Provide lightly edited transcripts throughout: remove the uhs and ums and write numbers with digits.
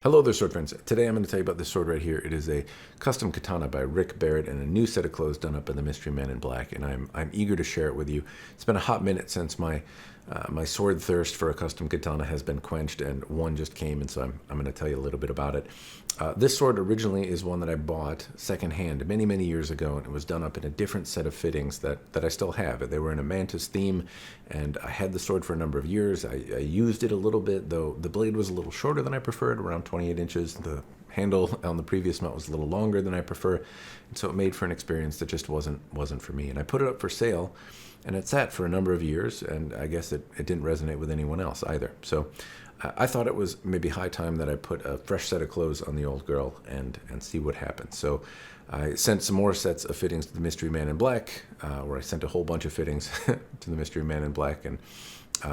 Hello there, sword friends. Today I'm going to tell you about this sword right here. It is a custom katana by Rick Barrett and a new set of clothes done up by the Mystery Man in Black, and I'm eager to share it with you. It's been a hot minute since my sword thirst for a custom katana has been quenched, and one just came, and so I'm going to tell you a little bit about it. This sword originally is one that I bought secondhand many years ago, and it was done up in a different set of fittings that I still have. They were in a mantis theme, and I had the sword for a number of years. I used it a little bit, though the blade was a little shorter than I preferred, around 28 inches. The handle on the previous mount was a little longer than I prefer, and so it made for an experience that just wasn't for me. And I put it up for sale, and it sat for a number of years, and I guess it didn't resonate with anyone else either. So I thought it was maybe high time that I put a fresh set of clothes on the old girl and see what happens. So I sent some more sets of fittings to the Mystery Man in Black, where I sent a whole bunch of fittings to the Mystery Man in Black. And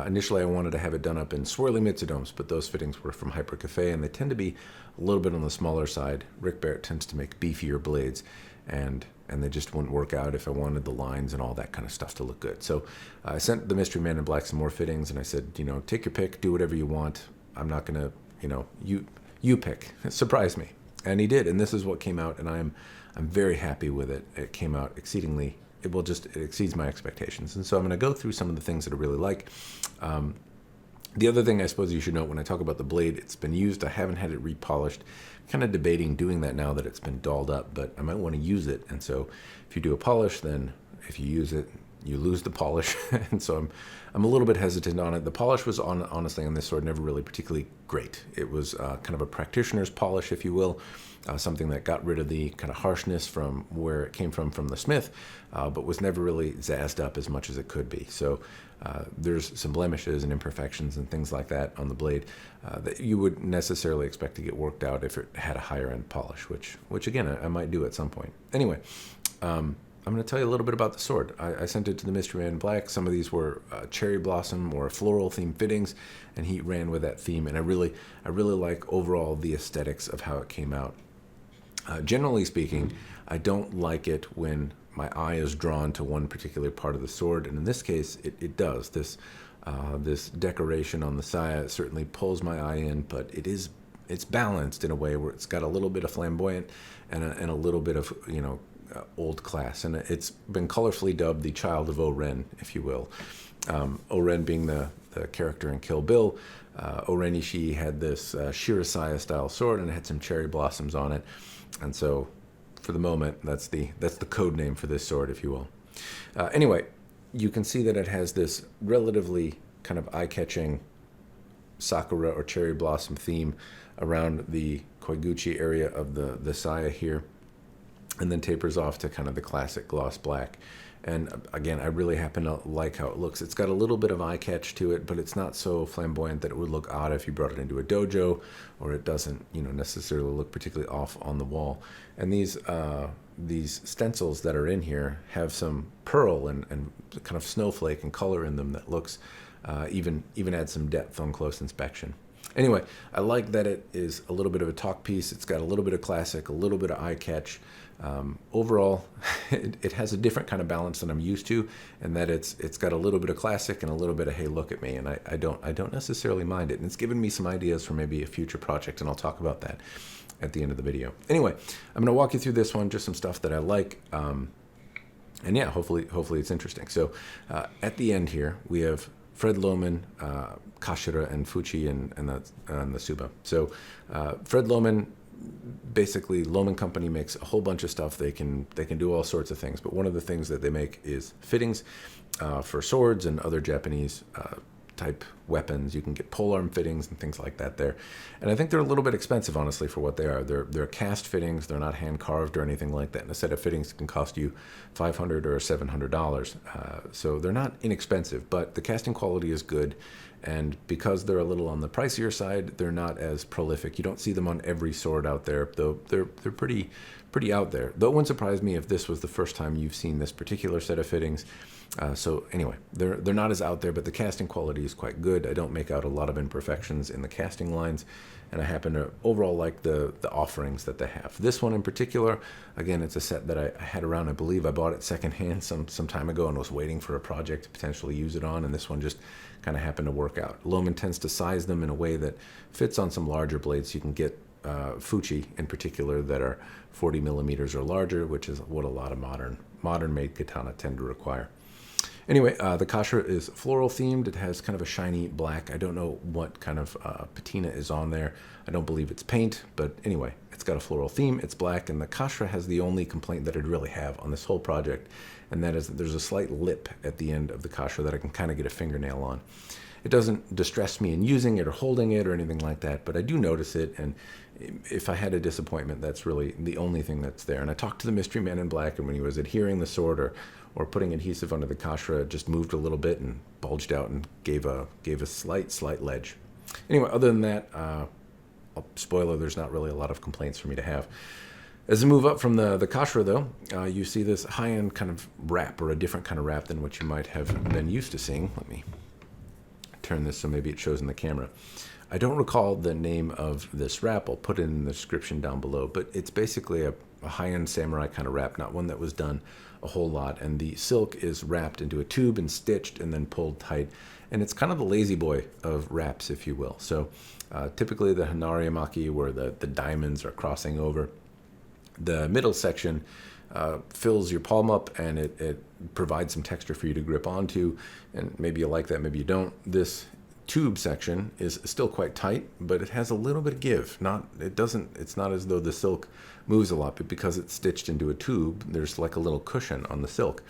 initially I wanted to have it done up in swirly mitsudomes, but those fittings were from Hyper Cafe, and they tend to be a little bit on the smaller side. Rick Barrett tends to make beefier blades, and they just wouldn't work out if I wanted the lines and all that kind of stuff to look good. So I sent the Mystery Man in Black some more fittings, and I said, take your pick, do whatever you want. I'm not going to, you pick. Surprise me. And he did, and this is what came out, and I'm very happy with it. It came out exceedingly, it exceeds my expectations. And so I'm going to go through some of the things that I really like. The other thing I suppose you should note when I talk about the blade, it's been used. I haven't had it repolished. Kind of debating doing that now that it's been dolled up, but I might want to use it. And so if you do a polish, then if you use it, you lose the polish. And so I'm a little bit hesitant on it. The polish was honestly on this sword never really particularly great. It was kind of a practitioner's polish, if you will, something that got rid of the kind of harshness from where it came from the smith, but was never really zazzed up as much as it could be. So there's some blemishes and imperfections and things like that on the blade that you would necessarily expect to get worked out if it had a higher end polish, which again, I might do at some point. Anyway, I'm going to tell you a little bit about the sword. I sent it to the Mystery Man in Black. Some of these were cherry blossom or floral themed fittings, and he ran with that theme. And I really like overall the aesthetics of how it came out. Generally speaking, I don't like it when my eye is drawn to one particular part of the sword, and in this case, it does. This decoration on the saya certainly pulls my eye in, but it's balanced in a way where it's got a little bit of flamboyant and a little bit of old class, and it's been colorfully dubbed the child of O-Ren, if you will. O-Ren being the character in Kill Bill. O-Ren Ishii had this Shirasaya style sword, and it had some cherry blossoms on it, and so for the moment that's the code name for this sword, if you will. Anyway, you can see that it has this relatively kind of eye-catching sakura or cherry blossom theme around the koiguchi area of the saya here, and then tapers off to kind of the classic gloss black. And again, I really happen to like how it looks. It's got a little bit of eye catch to it, but it's not so flamboyant that it would look odd if you brought it into a dojo, or it doesn't, necessarily look particularly off on the wall. And these stencils that are in here have some pearl and kind of snowflake and color in them that looks even adds some depth on close inspection. Anyway, I like that it is a little bit of a talk piece. It's got a little bit of classic, a little bit of eye catch. Overall, it has a different kind of balance than I'm used to, and that it's got a little bit of classic and a little bit of hey, look at me, and I don't necessarily mind it. And it's given me some ideas for maybe a future project, and I'll talk about that at the end of the video. Anyway, I'm going to walk you through this one, just some stuff that I like, and yeah, hofully it's interesting. So at the end here, we have Fred Lohman, Kashira, and Fuchi, and the tsuba. So Fred Lohman, basically Loman Company makes a whole bunch of stuff. They can do all sorts of things, but one of the things that they make is fittings for swords and other Japanese type weapons. You can get polearm fittings and things like that there, and I think they're a little bit expensive, honestly, for what they are. They're cast fittings. They're not hand carved or anything like that, and a set of fittings can cost you $500 or $700, so they're not inexpensive, but the casting quality is good. And because they're a little on the pricier side, they're not as prolific. You don't see them on every sword out there, though they're pretty out there. Though it wouldn't surprise me if this was the first time you've seen this particular set of fittings. So anyway, they're not as out there, but the casting quality is quite good. I don't make out a lot of imperfections in the casting lines, and I happen to overall like the offerings that they have. This one in particular, again, it's a set that I had around. I believe I bought it secondhand some time ago and was waiting for a project to potentially use it on, and this one just kind of happened to work out. Loman tends to size them in a way that fits on some larger blades. You can get Fuchi in particular that are 40 millimeters or larger, which is what a lot of modern made katana tend to require. Anyway, the kashira is floral themed. It has kind of a shiny black. I don't know what kind of patina is on there. I don't believe it's paint, but anyway, it's got a floral theme. It's black, and the kashira has the only complaint that I'd really have on this whole project, and that is that there's a slight lip at the end of the kashira that I can kind of get a fingernail on. It doesn't distress me in using it or holding it or anything like that, but I do notice it, and if I had a disappointment, that's really the only thing that's there. And I talked to the mystery man in black, and when he was adhering the sword or putting adhesive under the kashira, it just moved a little bit and bulged out and gave a slight ledge. Anyway, other than that, spoiler, there's not really a lot of complaints for me to have. As I move up from the kashira, though, you see this high-end kind of wrap, or a different kind of wrap than what you might have been used to seeing. Let me turn this so maybe it shows in the camera. I don't recall the name of this wrap. I'll put it in the description down below, but it's basically a high-end samurai kind of wrap, not one that was done a whole lot, and the silk is wrapped into a tube and stitched and then pulled tight, and it's kind of the lazy boy of wraps, if you will. So typically the hanari hamaki, where the diamonds are crossing over, the middle section fills your palm up, and it provides some texture for you to grip onto, and maybe you like that, maybe you don't. This tube section is still quite tight, but it has a little bit of give. It's not as though the silk moves a lot, but because it's stitched into a tube, there's like a little cushion on the silk,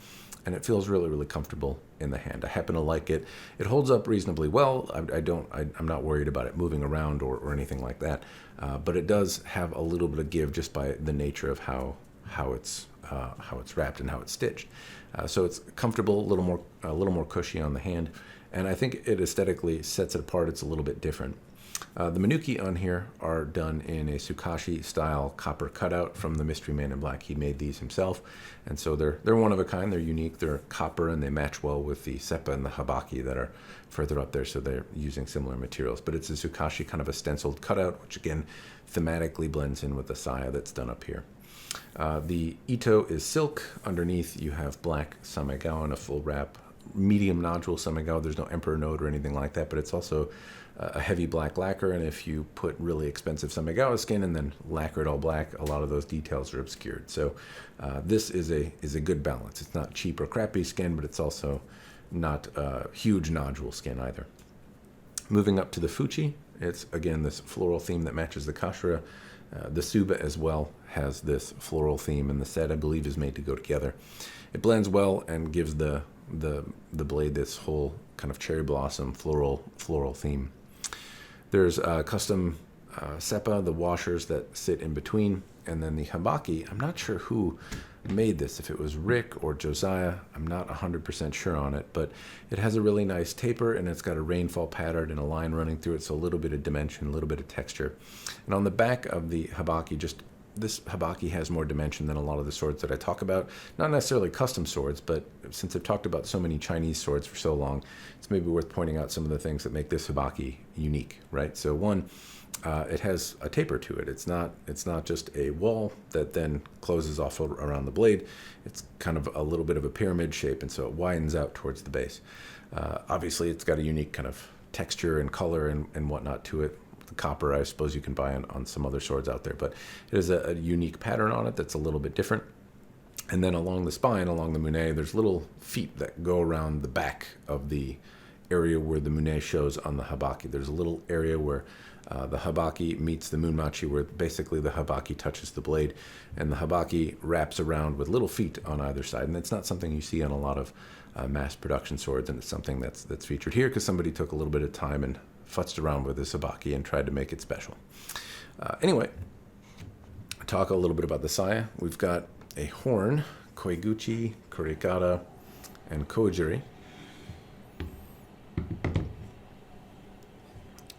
and it feels really, really comfortable in the hand. I happen to like it. It holds up reasonably well. I'm not worried about it moving around or anything like that, but it does have a little bit of give just by the nature of how it's wrapped and how it's stitched. So it's comfortable, a little more cushy on the hand, and I think it aesthetically sets it apart. It's a little bit different. The Menuki on here are done in a sukashi style copper cutout from the mystery man in black. He made these himself, and so they're one of a kind. They're unique. They're copper, and they match well with the Seppa and the habaki that are further up there, so they're using similar materials. But it's a sukashi kind of a stenciled cutout, which again thematically blends in with the saya that's done up here. The ito is silk. Underneath you have black samegawa in a full wrap, medium nodule samegawa. There's no emperor note or anything like that, but it's also a heavy black lacquer, and if you put really expensive samegawa skin and then lacquer it all black, a lot of those details are obscured. So this is a good balance. It's not cheap or crappy skin, but it's also not huge nodule skin either. Moving up to the Fuchi, it's again this floral theme that matches the kashira. The tsuba as well has this floral theme, and the set, I believe, is made to go together. It blends well and gives the blade this whole kind of cherry blossom floral theme. There's custom Seppa, the washers that sit in between, and then the habaki. I'm not sure who made this, if it was Rick or Josiah. I'm not 100% sure on it, but it has a really nice taper, and it's got a rainfall pattern and a line running through it, so a little bit of dimension, a little bit of texture. And on the back of the habaki, this habaki has more dimension than a lot of the swords that I talk about. Not necessarily custom swords, but since I've talked about so many Chinese swords for so long, it's maybe worth pointing out some of the things that make this habaki unique, right? So one, it has a taper to it. It's not just a wall that then closes off around the blade. It's kind of a little bit of a pyramid shape, and so it widens out towards the base. Obviously, it's got a unique kind of texture and color and whatnot to it. The copper, I suppose you can buy on some other swords out there, but it has a unique pattern on it that's a little bit different. And then along the spine, along the mune, there's little feet that go around the back of the area where the mune shows on the habaki. There's a little area where the habaki meets the munmachi, where basically the habaki touches the blade, and the habaki wraps around with little feet on either side. And it's not something you see on a lot of mass production swords, and it's something that's featured here because somebody took a little bit of time and futzed around with this habaki and tried to make it special. Anyway, talk a little bit about the saya. We've got a horn, koiguchi, kurikata, and kojiri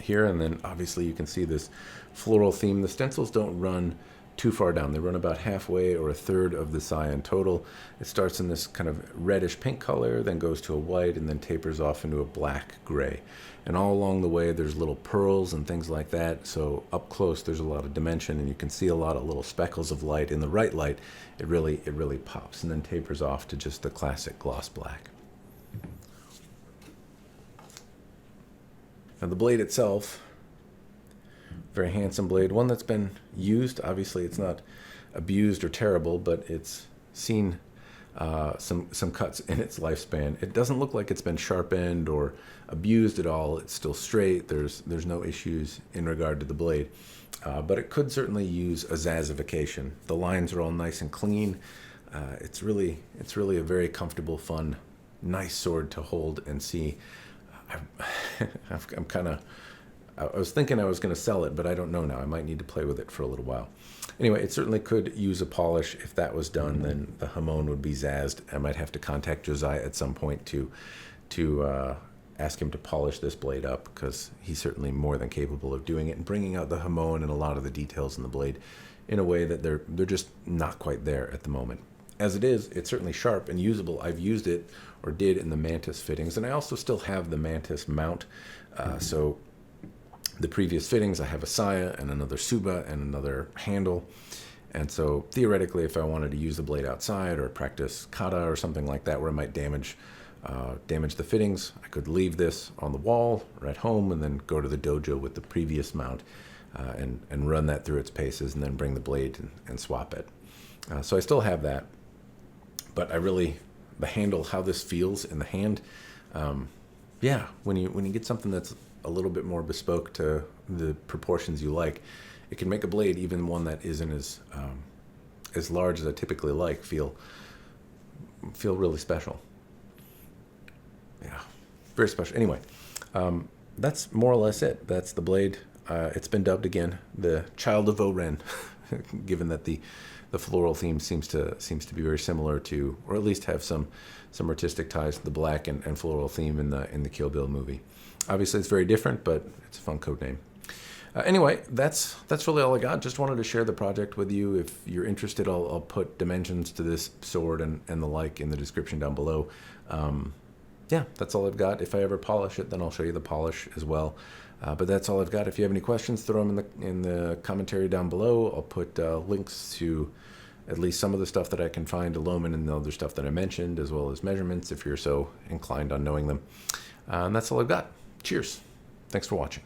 here, and then obviously you can see this floral theme. The stencils don't run too far down. They run about halfway or a third of the sai in total. It starts in this kind of reddish pink color, then goes to a white, and then tapers off into a black gray. And all along the way, there's little pearls and things like that. So up close, there's a lot of dimension, and you can see a lot of little speckles of light. In the right light, it really pops, and then tapers off to just the classic gloss black. Now the blade itself, very handsome blade, one that's been used. Obviously, it's not abused or terrible, but it's seen some cuts in its lifespan. It doesn't look like it's been sharpened or abused at all. It's still straight. There's no issues in regard to the blade, but it could certainly use a zazzification. The lines are all nice and clean. It's really a very comfortable, fun, nice sword to hold and see. I was thinking I was going to sell it, but I don't know now. I might need to play with it for a little while. Anyway, it certainly could use a polish. If that was done, then the hamon would be zazzed. I might have to contact Josiah at some point to ask him to polish this blade up, because he's certainly more than capable of doing it and bringing out the hamon and a lot of the details in the blade in a way that they're just not quite there at the moment. As it is, it's certainly sharp and usable. I've used it, or did, in the mantis fittings, and I also still have the mantis mount. So the previous fittings, I have a saya and another tsuba and another handle. And so theoretically, if I wanted to use the blade outside or practice kata or something like that, where I might damage the fittings, I could leave this on the wall or at home and then go to the dojo with the previous mount and run that through its paces, and then bring the blade and swap it. So I still have that, but the handle, how this feels in the hand, when you get something that's a little bit more bespoke to the proportions you like, it can make a blade, even one that isn't as large as I typically like, feel really special. Yeah, very special. Anyway, that's more or less it. That's the blade. It's been dubbed again the child of O-Ren, given that the floral theme seems to be very similar to, or at least have some artistic ties to the black and floral theme in the Kill Bill movie. Obviously, it's very different, but it's a fun code name. Anyway, that's really all I got. Just wanted to share the project with you. If you're interested, I'll put dimensions to this sword and the like in the description down below. That's all I've got. If I ever polish it, then I'll show you the polish as well. But that's all I've got. If you have any questions, throw them in the commentary down below. I'll put links to at least some of the stuff that I can find to Loman and the other stuff that I mentioned, as well as measurements if you're so inclined on knowing them. And that's all I've got. Cheers. Thanks for watching.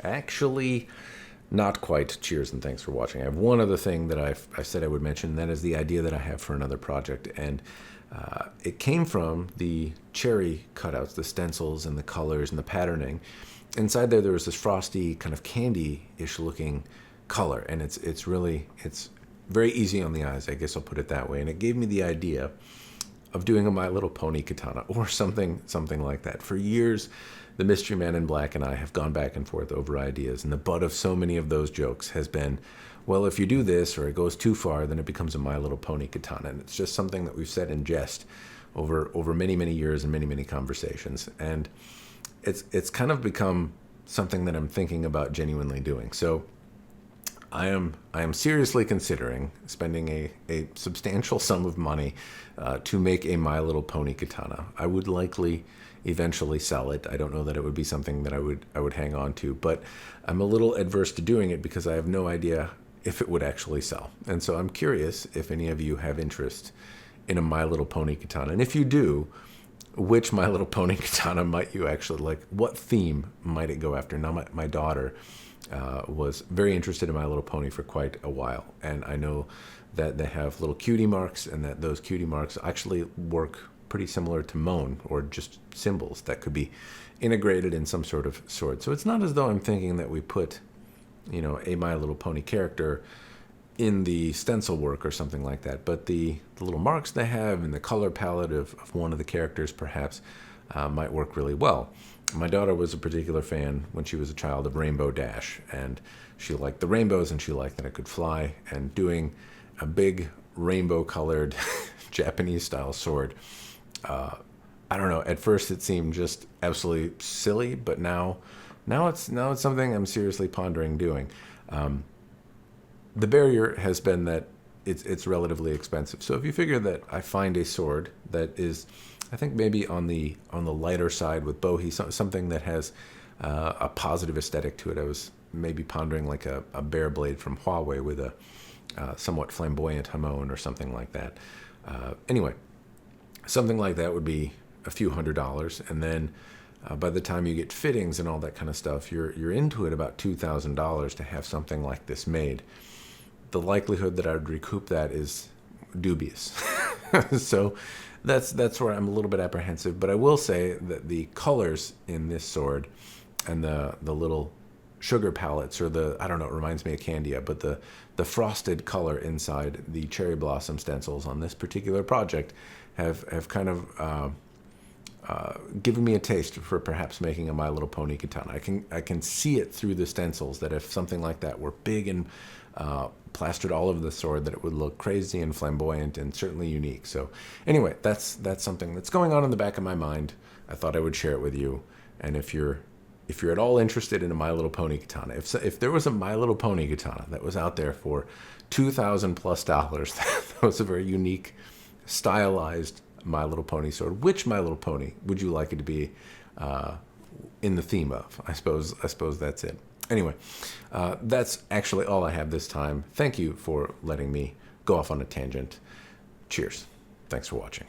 Actually, not quite cheers and thanks for watching. I have one other thing that I said I would mention, and that is the idea that I have for another project. And it came from the cherry cutouts, the stencils and the colors and the patterning. Inside there was this frosty kind of candy-ish looking color, and it's very easy on the eyes, I guess I'll put it that way. And it gave me the idea of doing a My Little Pony katana or something like that. For years, the Mystery Man in Black and I have gone back and forth over ideas, and the butt of so many of those jokes has been, well, if you do this or it goes too far, then it becomes a My Little Pony katana. And it's just something that we've said in jest over many, many years and many, many conversations. And it's kind of become something that I'm thinking about genuinely doing. So I am seriously considering spending a substantial sum of money to make a My Little Pony katana. I would likely eventually sell it. I don't know that it would be something that I would hang on to, but I'm a little adverse to doing it because I have no idea if it would actually sell. And so I'm curious if any of you have interest in a My Little Pony katana. And if you do, which My Little Pony katana might you actually like? What theme might it go after? Now, my daughter was very interested in My Little Pony for quite a while, and I know that they have little cutie marks, and that those cutie marks actually work pretty similar to mon, or just symbols that could be integrated in some sort of sword. So it's not as though I'm thinking that we put, a My Little Pony character in the stencil work or something like that, but the little marks they have and the color palette of one of the characters perhaps might work really well. My daughter was a particular fan when she was a child of Rainbow Dash, and she liked the rainbows and she liked that it could fly, and doing a big rainbow colored Japanese style sword, I don't know. At first, it seemed just absolutely silly, but now it's something I'm seriously pondering doing. The barrier has been that it's relatively expensive. So if you figure that I find a sword that is, I think maybe on the lighter side with bohei, something that has a positive aesthetic to it. I was maybe pondering like a bear blade from Huawei with a somewhat flamboyant hamon or something like that. Anyway, something like that would be a few $100s, and then by the time you get fittings and all that kind of stuff, you're into it about $2,000 to have something like this made. The likelihood that I would recoup that is dubious. So that's where I'm a little bit apprehensive. But I will say that the colors in this sword and the little sugar palettes, or I don't know, it reminds me of Candia, but the frosted color inside the cherry blossom stencils on this particular project have kind of given me a taste for perhaps making a My Little Pony katana. I can see it through the stencils that if something like that were big and plastered all over the sword, that it would look crazy and flamboyant and certainly unique. So anyway, that's something that's going on in the back of my mind. I thought I would share it with you. And if you're at all interested in a My Little Pony katana, if there was a My Little Pony katana that was out there for $2,000+ that was a very unique, stylized My Little Pony sword, which My Little Pony would you like it to be in the theme of? I suppose that's it. Anyway, that's actually all I have this time. Thank you for letting me go off on a tangent. Cheers. Thanks for watching.